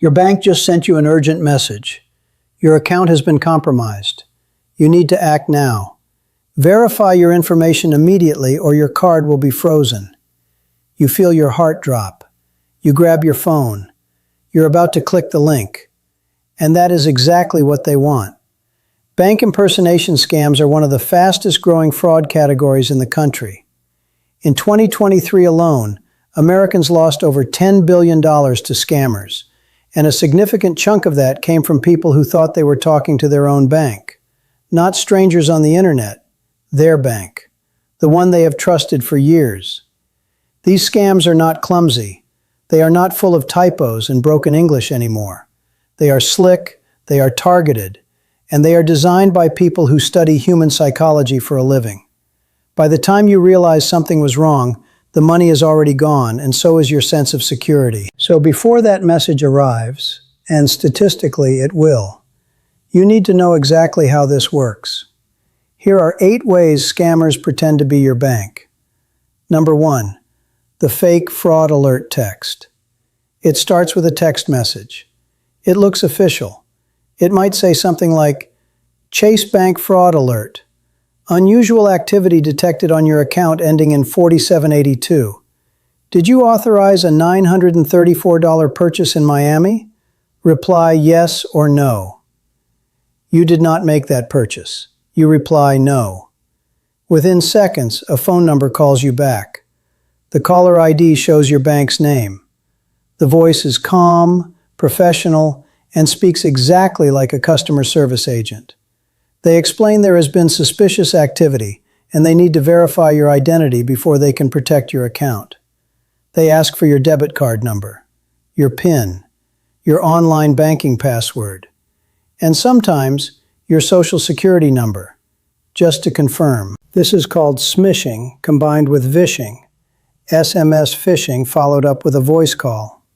Your bank just sent you an urgent message. Your account has been compromised. You need to act now. Verify your information immediately or your card will be frozen. You feel your heart drop. You grab your phone. You're about to click the link. And that is exactly what they want. Bank impersonation scams are one of the fastest growing fraud categories in the country. In 2023 alone, Americans lost over $10 billion to scammers, and a significant chunk of that came from people who thought they were talking to their own bank. Not strangers on the internet, their bank, the one they have trusted for years. These scams are not clumsy. They are not full of typos and broken English anymore. They are slick, they are targeted, and they are designed by people who study human psychology for a living. By the time you realize something was wrong, the money is already gone, and so is your sense of security. So before that message arrives, and statistically it will, you need to know exactly how this works. Here are 8 ways scammers pretend to be your bank. Number 1, the fake fraud alert text. It starts with a text message. It looks official. It might say something like, Chase Bank fraud alert. Unusual activity detected on your account ending in 4782. Did you authorize a $934 purchase in Miami? Reply yes or no. You did not make that purchase. You reply no. Within seconds, a phone number calls you back. The caller ID shows your bank's name. The voice is calm, professional, and speaks exactly like a customer service agent. They explain there has been suspicious activity, and they need to verify your identity before they can protect your account. They ask for your debit card number, your PIN, your online banking password, and sometimes your social security number, just to confirm. This is called smishing combined with vishing, SMS phishing followed up with a voice call.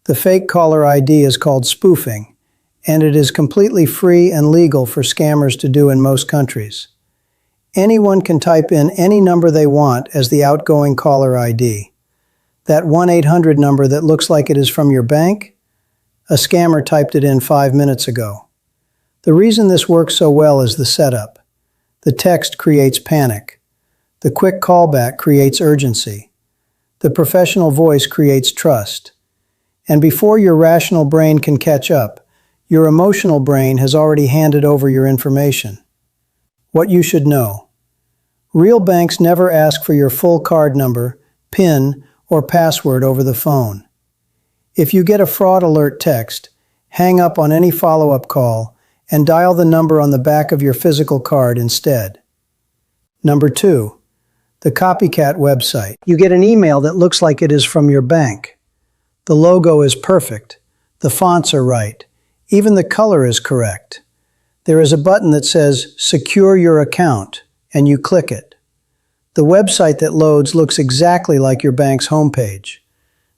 The fake caller ID is called spoofing, and it is completely free and legal for scammers to do in most countries. Anyone can type in any number they want as the outgoing caller ID. That 1-800 number that looks like it is from your bank? A scammer typed it in 5 minutes ago. The reason this works so well is the setup. The text creates panic. The quick callback creates urgency. The professional voice creates trust. And before your rational brain can catch up, your emotional brain has already handed over your information. What you should know. Real banks never ask for your full card number, PIN, or password over the phone. If you get a fraud alert text, hang up on any follow-up call and dial the number on the back of your physical card instead. Number 2, the copycat website. You get an email that looks like it is from your bank. The logo is perfect. The fonts are right. Even the color is correct. There is a button that says, Secure your account, and you click it. The website that loads looks exactly like your bank's homepage.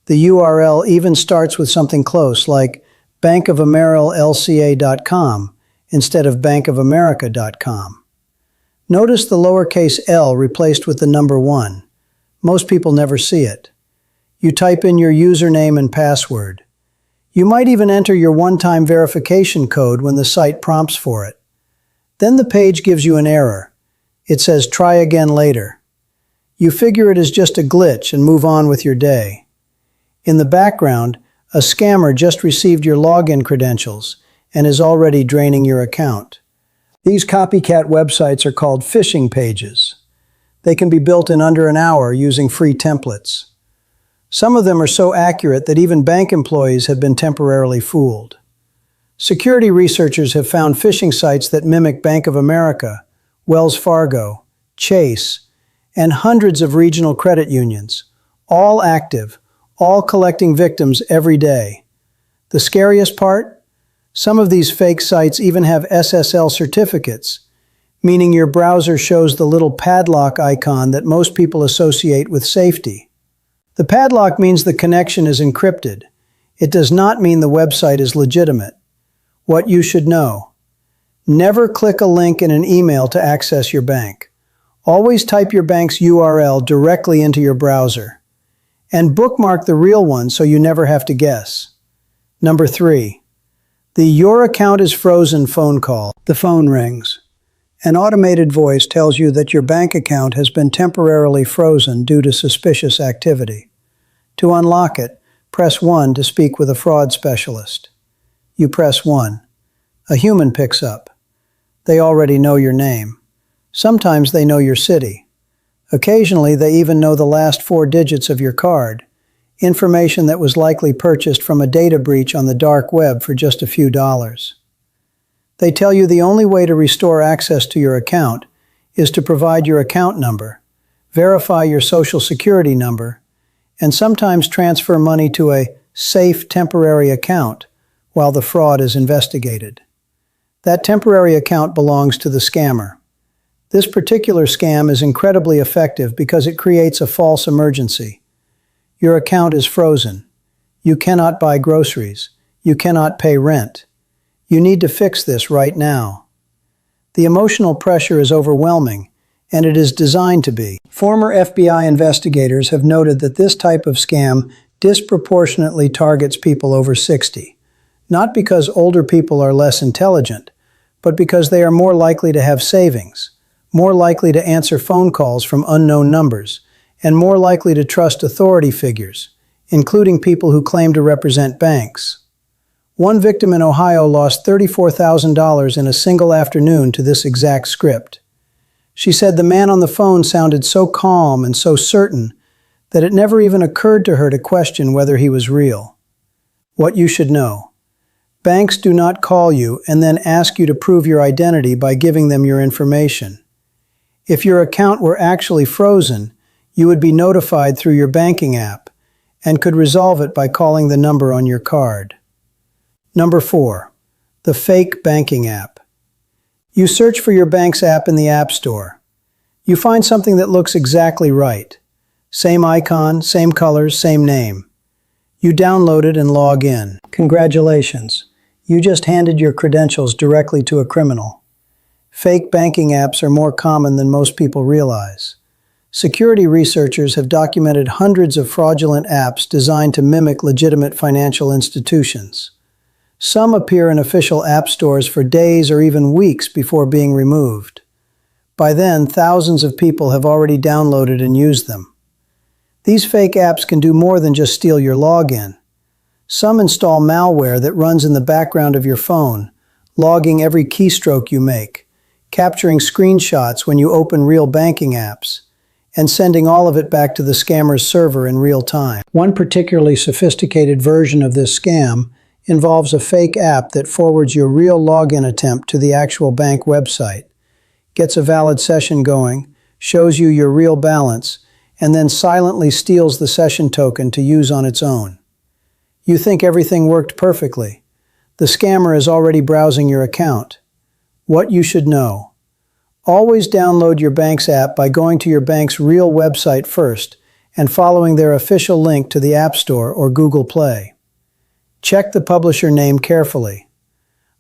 The URL even starts with something close, like bankofamerilalca.com instead of bankofamerica.com. Notice the lowercase l replaced with the number 1. Most people never see it. You type in your username and password. You might even enter your one-time verification code when the site prompts for it. Then the page gives you an error. It says try again later. You figure it is just a glitch and move on with your day. In the background, a scammer just received your login credentials and is already draining your account. These copycat websites are called phishing pages. They can be built in under an hour using free templates. Some of them are so accurate that even bank employees have been temporarily fooled. Security researchers have found phishing sites that mimic Bank of America, Wells Fargo, Chase, and hundreds of regional credit unions, all active, all collecting victims every day. The scariest part? Some of these fake sites even have SSL certificates, meaning your browser shows the little padlock icon that most people associate with safety. The padlock means the connection is encrypted. It does not mean the website is legitimate. What you should know. Never click a link in an email to access your bank. Always type your bank's URL directly into your browser. And bookmark the real one so you never have to guess. Number 3. The "Your account is frozen" phone call. The phone rings. An automated voice tells you that your bank account has been temporarily frozen due to suspicious activity. To unlock it, press 1 to speak with a fraud specialist. You press 1. A human picks up. They already know your name. Sometimes they know your city. Occasionally, they even know the last 4 digits of your card, information that was likely purchased from a data breach on the dark web for just a few dollars. They tell you the only way to restore access to your account is to provide your account number, verify your social security number, and sometimes transfer money to a safe temporary account while the fraud is investigated. That temporary account belongs to the scammer. This particular scam is incredibly effective because it creates a false emergency. Your account is frozen. You cannot buy groceries. You cannot pay rent. You need to fix this right now. The emotional pressure is overwhelming, and it is designed to be. Former FBI investigators have noted that this type of scam disproportionately targets people over 60, not because older people are less intelligent, but because they are more likely to have savings, more likely to answer phone calls from unknown numbers, and more likely to trust authority figures, including people who claim to represent banks. One victim in Ohio lost $34,000 in a single afternoon to this exact script. She said the man on the phone sounded so calm and so certain that it never even occurred to her to question whether he was real. What you should know. Banks do not call you and then ask you to prove your identity by giving them your information. If your account were actually frozen, you would be notified through your banking app and could resolve it by calling the number on your card. Number 4. The fake banking app. You search for your bank's app in the App Store. You find something that looks exactly right. Same icon, same colors, same name. You download it and log in. Congratulations. You just handed your credentials directly to a criminal. Fake banking apps are more common than most people realize. Security researchers have documented hundreds of fraudulent apps designed to mimic legitimate financial institutions. Some appear in official app stores for days or even weeks before being removed. By then, thousands of people have already downloaded and used them. These fake apps can do more than just steal your login. Some install malware that runs in the background of your phone, logging every keystroke you make, capturing screenshots when you open real banking apps, and sending all of it back to the scammer's server in real time. One particularly sophisticated version of this scam involves a fake app that forwards your real login attempt to the actual bank website, gets a valid session going, shows you your real balance, and then silently steals the session token to use on its own. You think everything worked perfectly. The scammer is already browsing your account. What you should know. Always download your bank's app by going to your bank's real website first and following their official link to the App Store or Google Play. Check the publisher name carefully.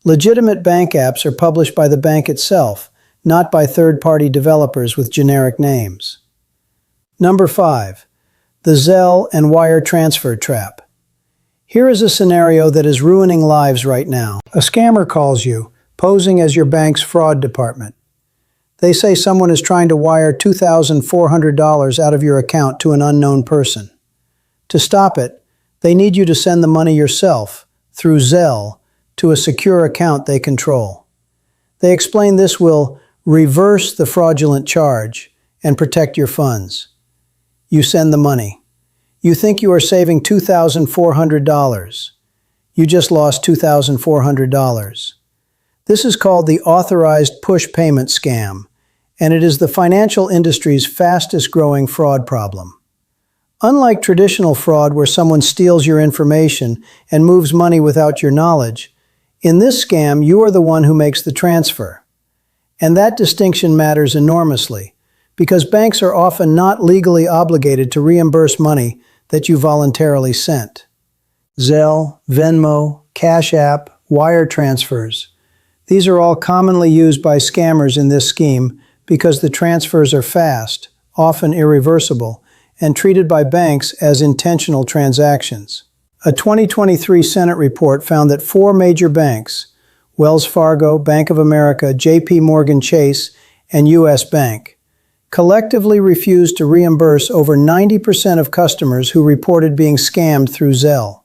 Legitimate bank apps are published by the bank itself, not by third-party developers with generic names. Number 5. The Zelle and wire transfer trap. Here is a scenario that is ruining lives right now. A scammer calls you, posing as your bank's fraud department. They say someone is trying to wire $2,400 out of your account to an unknown person. To stop it, they need you to send the money yourself, through Zelle, to a secure account they control. They explain this will reverse the fraudulent charge and protect your funds. You send the money. You think you are saving $2,400. You just lost $2,400. This is called the authorized push payment scam, and it is the financial industry's fastest growing fraud problem. Unlike traditional fraud where someone steals your information and moves money without your knowledge, in this scam you are the one who makes the transfer. And that distinction matters enormously, because banks are often not legally obligated to reimburse money that you voluntarily sent. Zelle, Venmo, Cash App, wire transfers. These are all commonly used by scammers in this scheme because the transfers are fast, often irreversible, and treated by banks as intentional transactions. A 2023 Senate report found that 4 major banks, Wells Fargo, Bank of America, JP Morgan Chase, and U.S. Bank, collectively refused to reimburse over 90% of customers who reported being scammed through Zelle.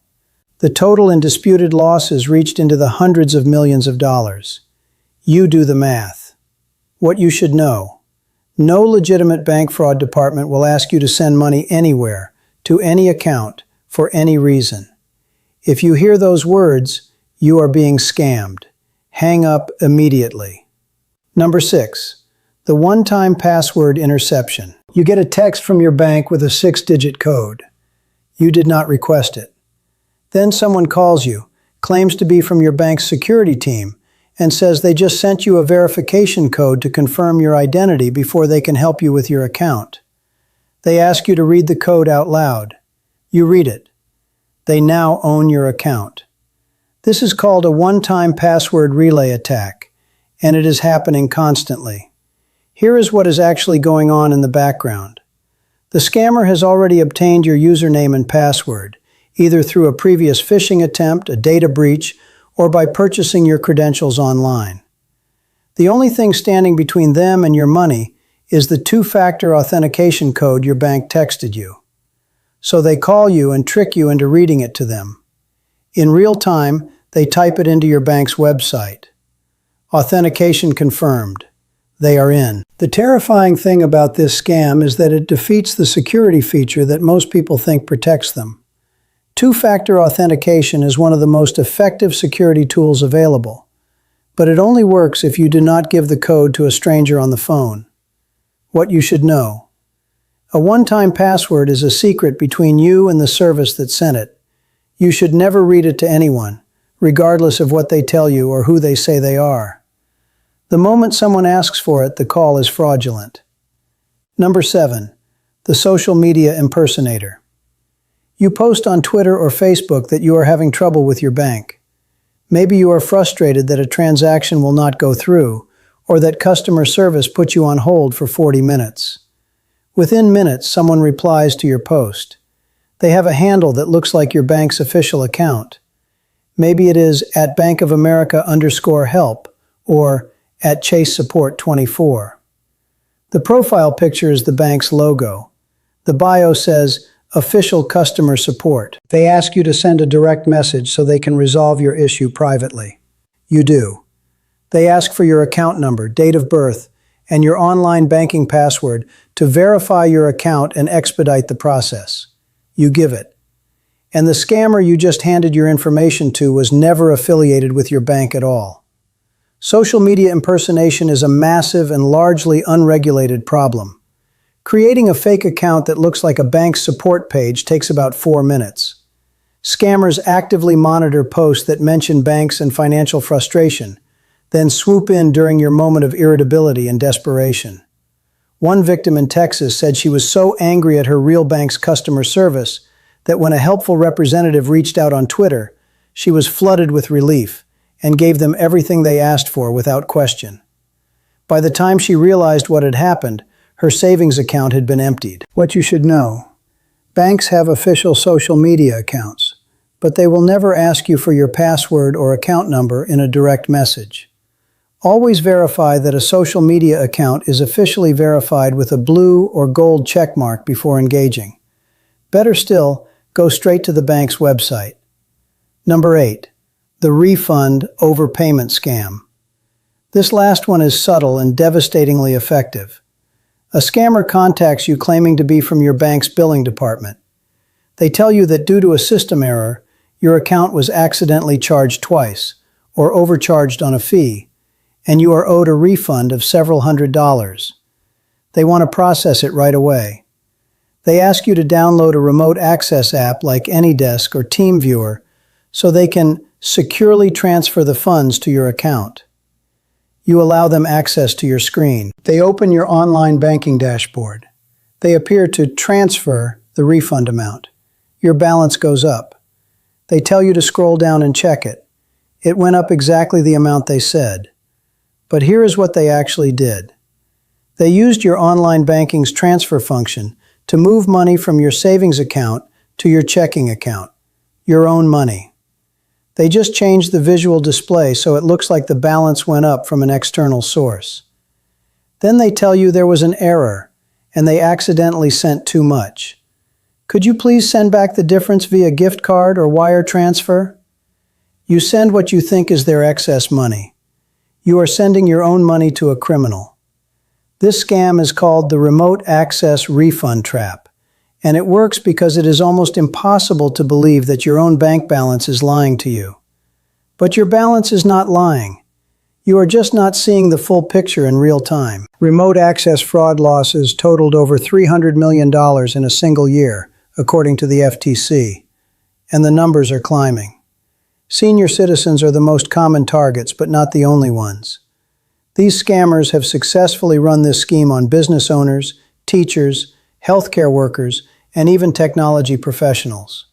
The total in disputed losses reached into the hundreds of millions of dollars. You do the math. What you should know. No legitimate bank fraud department will ask you to send money anywhere, to any account, for any reason. If you hear those words, you are being scammed. Hang up immediately. Number 6. The one-time password interception. You get a text from your bank with a 6-digit code. You did not request it. Then someone calls you, claims to be from your bank's security team, and says they just sent you a verification code to confirm your identity before they can help you with your account. They ask you to read the code out loud. You read it. They now own your account. This is called a one-time password relay attack, and it is happening constantly. Here is what is actually going on in the background. The scammer has already obtained your username and password, either through a previous phishing attempt, a data breach, or by purchasing your credentials online. The only thing standing between them and your money is the 2-factor authentication code your bank texted you. So they call you and trick you into reading it to them. In real time, they type it into your bank's website. Authentication confirmed. They are in. The terrifying thing about this scam is that it defeats the security feature that most people think protects them. 2-factor authentication is one of the most effective security tools available, but it only works if you do not give the code to a stranger on the phone. What you should know. A one-time password is a secret between you and the service that sent it. You should never read it to anyone, regardless of what they tell you or who they say they are. The moment someone asks for it, the call is fraudulent. Number 7. The social media impersonator. You post on Twitter or Facebook that you are having trouble with your bank. Maybe you are frustrated that a transaction will not go through, or that customer service put you on hold for 40 minutes. Within minutes, someone replies to your post. They have a handle that looks like your bank's official account. Maybe it is @bankofamerica_help or @ChaseSupport24. The profile picture is the bank's logo. The bio says, Official Customer Support. They ask you to send a direct message so they can resolve your issue privately. You do. They ask for your account number, date of birth, and your online banking password to verify your account and expedite the process. You give it. And the scammer you just handed your information to was never affiliated with your bank at all. Social media impersonation is a massive and largely unregulated problem. Creating a fake account that looks like a bank's support page takes about 4 minutes. Scammers actively monitor posts that mention banks and financial frustration, then swoop in during your moment of irritability and desperation. One victim in Texas said she was so angry at her real bank's customer service that when a helpful representative reached out on Twitter, she was flooded with relief and gave them everything they asked for without question. By the time she realized what had happened, her savings account had been emptied. What you should know. Banks have official social media accounts, but they will never ask you for your password or account number in a direct message. Always verify that a social media account is officially verified with a blue or gold checkmark before engaging. Better still, go straight to the bank's website. Number 8. The refund overpayment scam. This last one is subtle and devastatingly effective. A scammer contacts you claiming to be from your bank's billing department. They tell you that due to a system error, your account was accidentally charged twice, or overcharged on a fee, and you are owed a refund of several $100s. They want to process it right away. They ask you to download a remote access app like AnyDesk or TeamViewer so they can securely transfer the funds to your account. You allow them access to your screen. They open your online banking dashboard. They appear to transfer the refund amount. Your balance goes up. They tell you to scroll down and check it. It went up exactly the amount they said. But here is what they actually did. They used your online banking's transfer function to move money from your savings account to your checking account. your own money. They just changed the visual display so it looks like the balance went up from an external source. Then they tell you there was an error, and they accidentally sent too much. Could you please send back the difference via gift card or wire transfer? You send what you think is their excess money. You are sending your own money to a criminal. This scam is called the remote access refund trap, and it works because it is almost impossible to believe that your own bank balance is lying to you. But your balance is not lying. You are just not seeing the full picture in real time. Remote access fraud losses totaled over $300 million in a single year, according to the FTC, and the numbers are climbing. Senior citizens are the most common targets, but not the only ones. These scammers have successfully run this scheme on business owners, teachers, healthcare workers, and even technology professionals.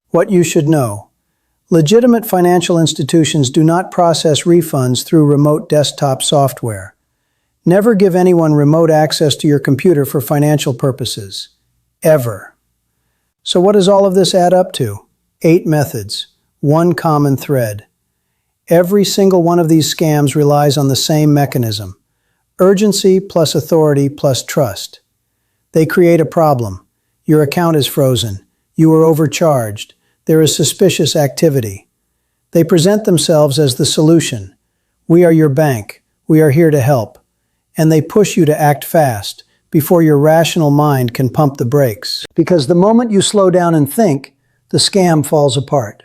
What you should know. Legitimate financial institutions do not process refunds through remote desktop software. Never give anyone remote access to your computer for financial purposes. Ever. So what does all of this add up to? 8 methods. One common thread. Every single one of these scams relies on the same mechanism. Urgency plus authority plus trust. They create a problem. Your account is frozen. You are overcharged. There is suspicious activity. They present themselves as the solution. We are your bank. We are here to help. And they push you to act fast before your rational mind can pump the brakes. Because the moment you slow down and think, the scam falls apart.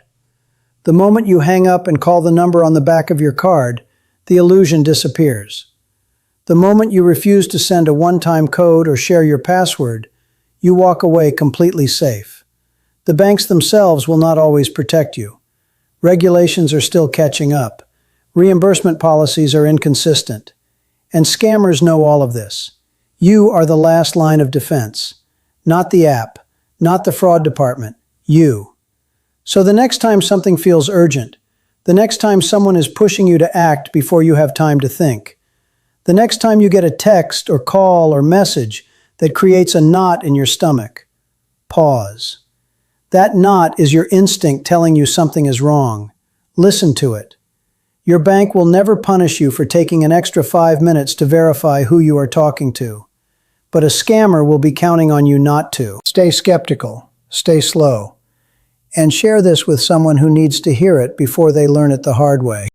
The moment you hang up and call the number on the back of your card, the illusion disappears. The moment you refuse to send a one-time code or share your password, you walk away completely safe. The banks themselves will not always protect you. Regulations are still catching up. Reimbursement policies are inconsistent. And scammers know all of this. You are the last line of defense. Not the app, not the fraud department, you. So the next time something feels urgent, the next time someone is pushing you to act before you have time to think, the next time you get a text or call or message that creates a knot in your stomach, pause. That knot is your instinct telling you something is wrong. Listen to it. Your bank will never punish you for taking an extra 5 minutes to verify who you are talking to. But a scammer will be counting on you not to. Stay skeptical. Stay slow. And share this with someone who needs to hear it before they learn it the hard way.